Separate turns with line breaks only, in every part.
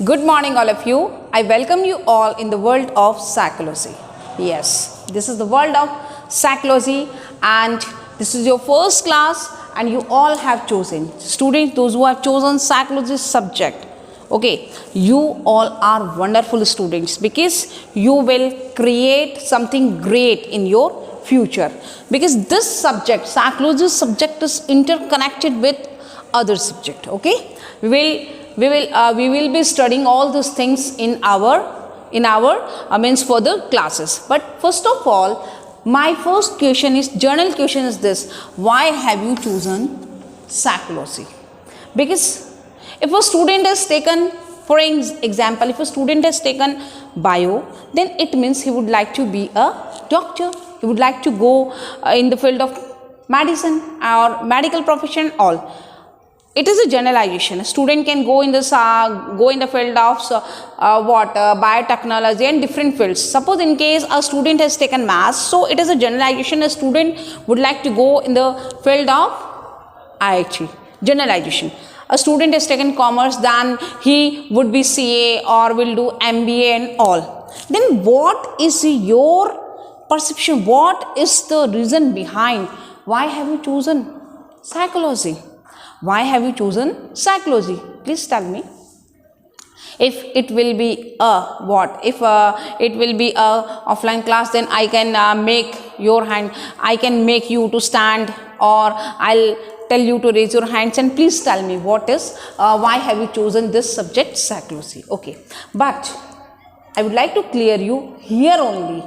Good morning, all of you. I welcome you all in the world of psychology. Yes, this is the world of psychology, and this is your first class, and you all have chosen students, those who have chosen psychology subject. Okay, you all are wonderful students because you will create something great in your future. Because this subject, psychology subject, is interconnected with other subject. Okay, we will be studying all those things in our means for the classes. But first of all, my first question is, journal question is this: why have you chosen psychology? Because if a student has taken, for example, if a student has taken bio, then it means he would like to be a doctor, he would like to go in the field of medicine or medical profession. All it is a generalization. A student can go in this go in the field of biotechnology and different fields. Suppose in case a student has taken maths, so it is a generalization. A student would like to go in the field of IIT. Generalization. A student has taken commerce, then he would be CA or will do MBA and all. Then what is your perception? What is the reason behind? Why have you chosen psychology? Why have you chosen psychology? Please tell me. If it will be a what? If it will be a offline class, then I can make your hand. I can make you to stand, or I'll tell you to raise your hands, and please tell me what is why have you chosen this subject, psychology. Okay, but I would like to clear you here only.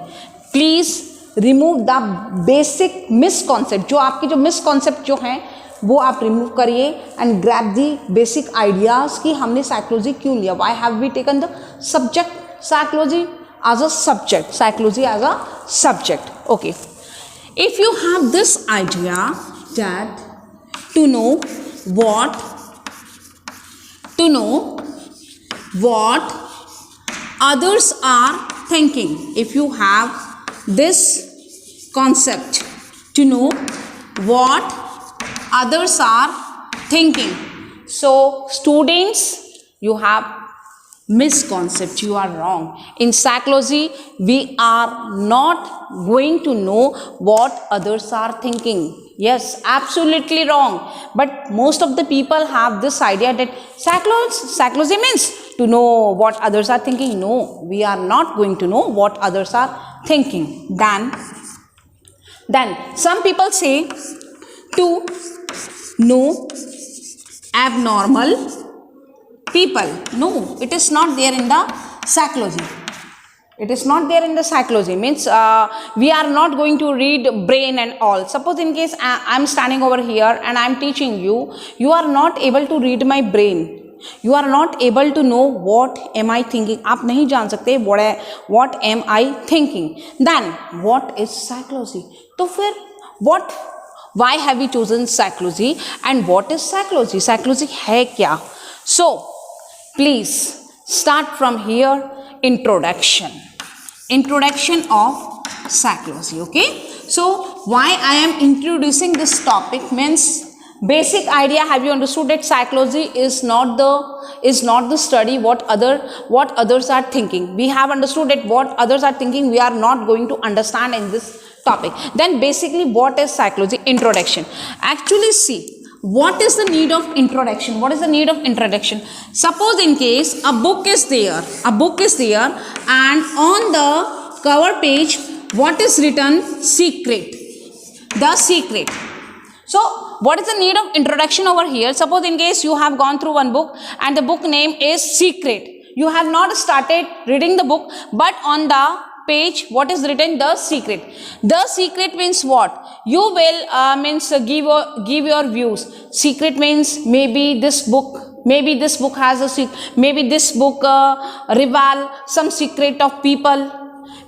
Please remove the basic misconcept. जो आपके जो misconcept जो हैं वो आप remove करिए and grab the basic ideas कि हमने साइकोलॉजी क्यों लिया. Why have we taken the subject psychology as a subject, psychology as a subject. Okay, if you have this idea that to know what others are thinking, if you have this concept to know what others are thinking, so students, you have misconcept, you are wrong. In psychology we are not going to know what others are thinking. Yes, absolutely wrong. But most of the people have this idea that psychology means to know what others are thinking. No, we are not going to know what others are thinking. Then some people say to know abnormal people. No, it is not there in the psychology. It is not there in the psychology. Means we are not going to read brain and all. Suppose in case I am standing over here and I am teaching you, you are not able to read my brain. You are not able to know what am I thinking. आप नहीं जान सकते what am I thinking. Then what is psychology? तो फिर what? Why have we chosen psychology and what is psychology? Psychology है क्या? So please start from here. Introduction of psychology. Okay, so why I am introducing this topic means basic idea. Have you understood that psychology is not the study what others are thinking. We have understood that what others are thinking we are not going to understand in this topic. Then basically what is psychology? Introduction. Actually, see, what is the need of introduction? What is the need of introduction? Suppose in case a book is there, and on the cover page what is written? Secret. The secret. So what is the need of introduction over here? Suppose in case you have gone through one book and the book name is Secret. You have not started reading the book, but on the page what is written? The secret. The secret means what? You will give your views. Secret means maybe this book has a secret. Maybe this book reveal some secret of people.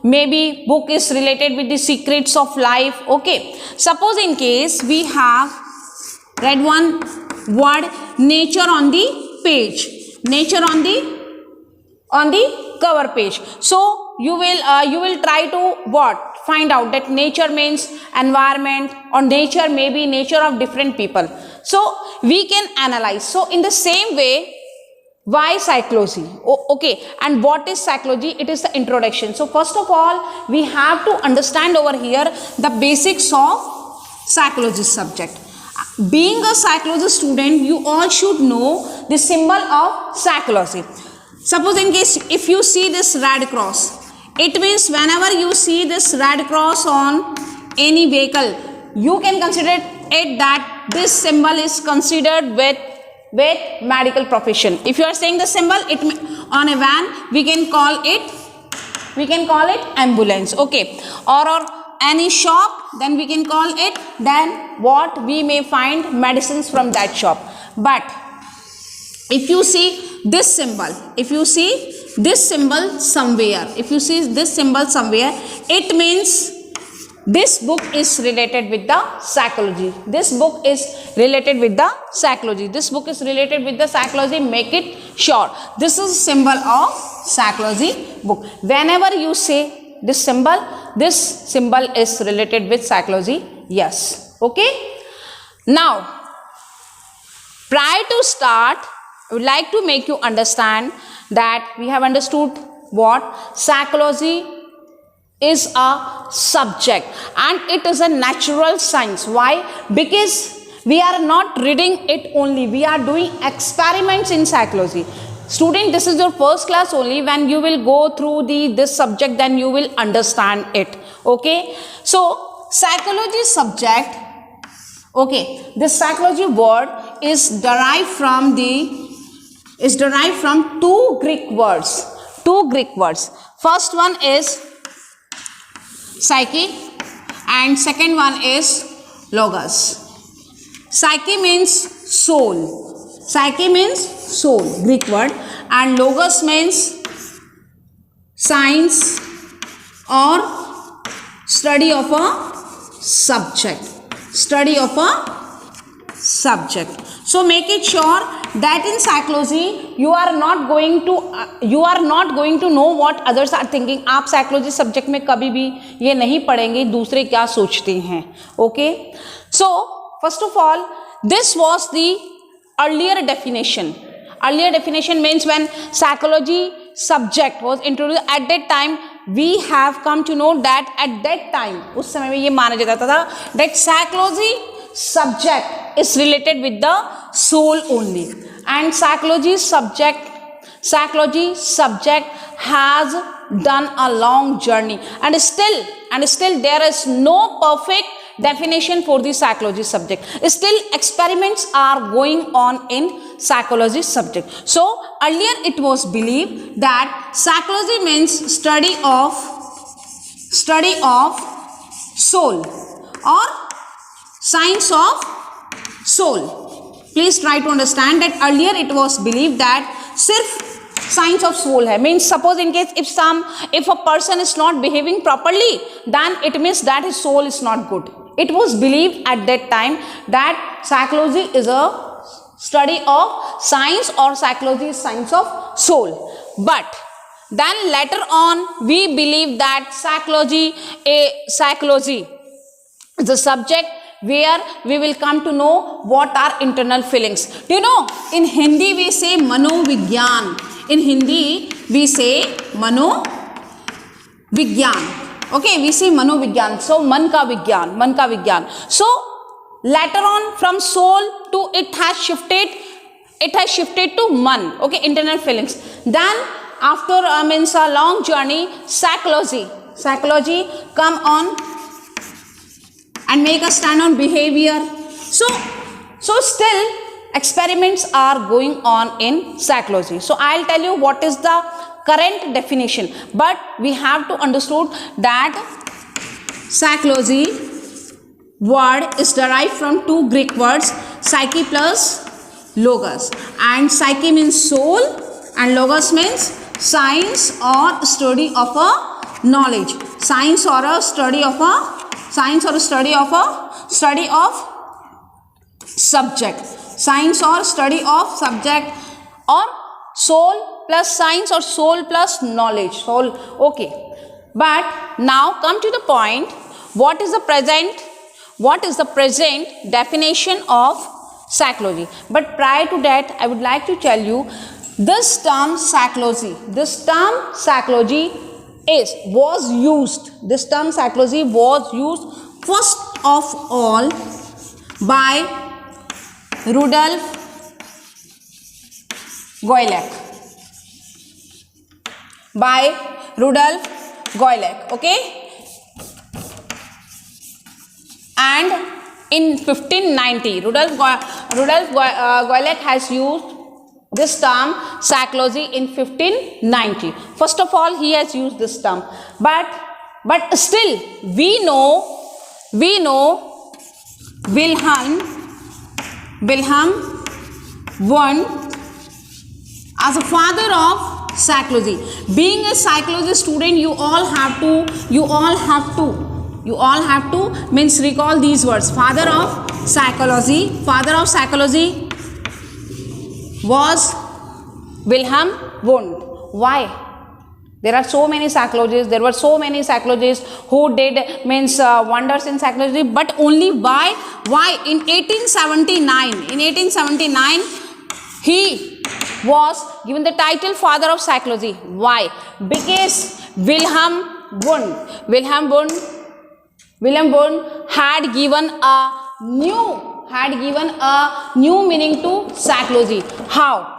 Maybe book is related with the secrets of life. Okay, suppose in case we have read one word nature on the page, nature on the cover page. So you will try to what? Find out that nature means environment, or nature may be nature of different people. So we can analyze. So in the same way Why psychology? Okay, and what is psychology? It is the introduction. So first of all, we have to understand over here the basics of psychology subject. Being a psychology student, you all should know the symbol of psychology. Suppose in case if you see this red cross, it means whenever you see this red cross on any vehicle, you can consider it that this symbol is considered with medical profession. If you are saying the symbol, it on a van, we can call it ambulance. Okay, or any shop, then we can call it, then what we may find medicines from that shop. But if you see this symbol, somewhere, it means this book is related with the psychology. Make it sure. This is symbol of psychology book. Whenever you say this symbol is related with psychology. Yes. Okay. Now, prior to start, I would like to make you understand that we have understood what psychology is a subject and it is a natural science. Why? Because we are not reading it only, we are doing experiments in psychology. Student, this is your first class only. When you will go through this subject, then you will understand it. Okay, so psychology subject, okay, this psychology word is derived from two Greek words. First one is psyche and second one is logos. Psyche means soul, Greek word, and logos means science or study of a subject. So make it sure that in psychology you are not going to know what others are thinking. आप psychology subject में कभी भी ये नहीं पढ़ेंगे दूसरे क्या सोचते हैं. Okay, so first of all, this was the earlier definition. Means when psychology subject was introduced, at that time we have come to know that at that time उस समय में ये माना जाता था that psychology subject is related with the soul only, and psychology subject has done a long journey, and still there is no perfect definition for the psychology subject. Still experiments are going on in psychology subject. So earlier it was believed that psychology means study of soul or science of soul. Please try to understand that earlier it was believed that सिर्फ science of soul है. Means suppose in case if a person is not behaving properly, then it means that his soul is not good. It was believed at that time that psychology is a study of science or psychology is science of soul. But then later on we believe that psychology is a subject where we will come to know what are internal feelings. Do you know, in Hindi we say manovigyan. Okay, we say manovigyan. So man ka vigyan. So later on from soul to it has shifted to man. Okay, internal feelings. Then after a long journey, psychology come on and make us stand on behavior. So still experiments are going on in psychology. So I'll tell you what is the current definition, but we have to understood that psychology word is derived from two Greek words, psyche plus logos, and psyche means soul and logos means science or study of a knowledge, science or study of subject, or soul plus science or soul plus knowledge. Okay, but now come to the point, what is the present definition of psychology. But prior to that, I would like to tell you This term psychology was used. This term psychology was used first of all by Rudolf Goilek. Okay, and in 1590 Rudolf Goilek has used this term psychology in 1590. First of all, he has used this term, but still we know Wilhelm Wundt as a father of psychology. Being a psychology student, you all have to means recall these words. Father of psychology was Wilhelm Wundt. Why? There are so many psychologists. There were so many psychologists who did wonders in psychology, but only why? In 1879, he was given the title Father of Psychology. Why? Because Wilhelm Wundt had given a new meaning to psychology. How?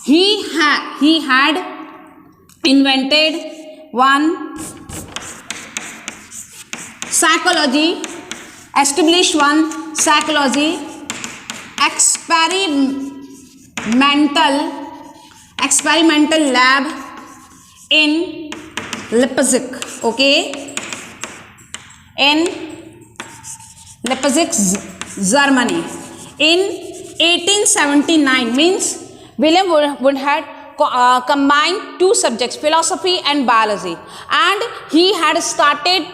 He had invented one psychology, established one psychology experimental lab in Leipzig. Okay, in Leipzig, Germany, in 1879. Means Wilhelm Wundt had combined two subjects, philosophy and biology, and he had started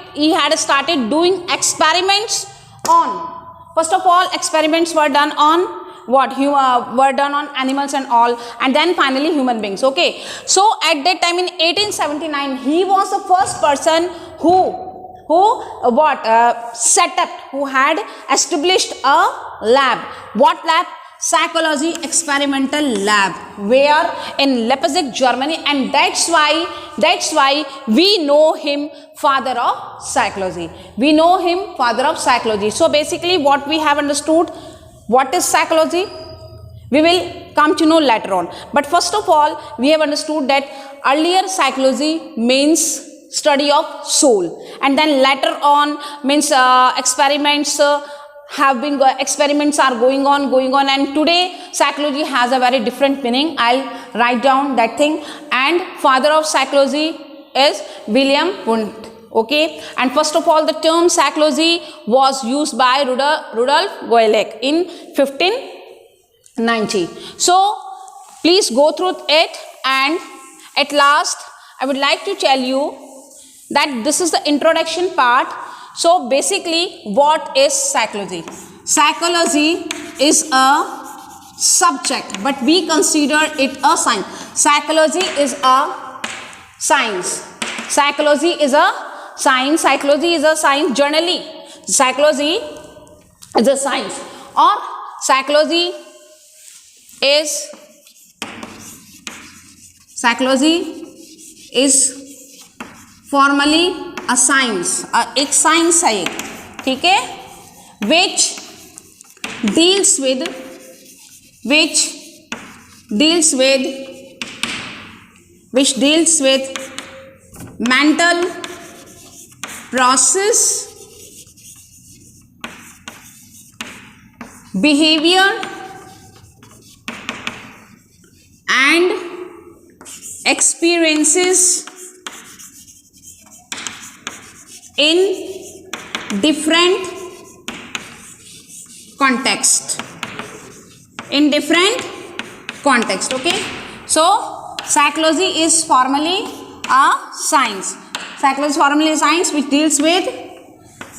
doing experiments on. First of all, experiments were done on what? Were done on animals and all, and then finally human beings. Okay, so at that time in 1879, he was the first person who had established a lab. What lab? Psychology experimental lab. Where? In Leipzig, Germany, and that's why we know him father of psychology. So basically, what we have understood, what is psychology, we will come to know later on. But first of all, we have understood that earlier psychology means study of soul, and then later on means experiments are going on, and today psychology has a very different meaning. I'll write down that thing. And father of psychology is Wilhelm Wundt. Okay, and first of all, the term psychology was used by Rudolf Goilek in 1590. So please go through it, and at last I would like to tell you that this is the introduction part. So basically, what is psychology? Psychology is a subject, but we consider it a science. Psychology is a science. Psychology is a science. Generally, psychology is a science, or psychology is formally a science. एक science है, ठीक है, which deals with mental process, behavior and experiences in different context. Okay, so psychology is formally a science. Which deals with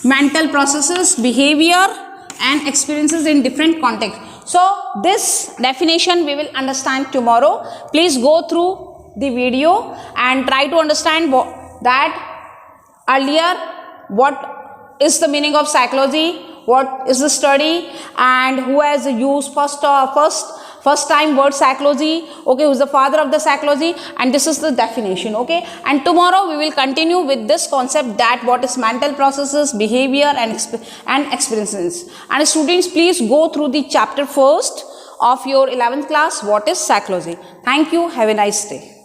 mental processes, behavior and experiences in different context. So this definition we will understand tomorrow. Please go through the video and try to understand that earlier what is the meaning of psychology, what is the study, and who has used first first time word psychology, okay, who's the father of the psychology, and this is the definition, okay. And tomorrow we will continue with this concept, that what is mental processes, behavior and experiences. And students, please go through the chapter first of your 11th class, what is psychology. Thank you. Have a nice day.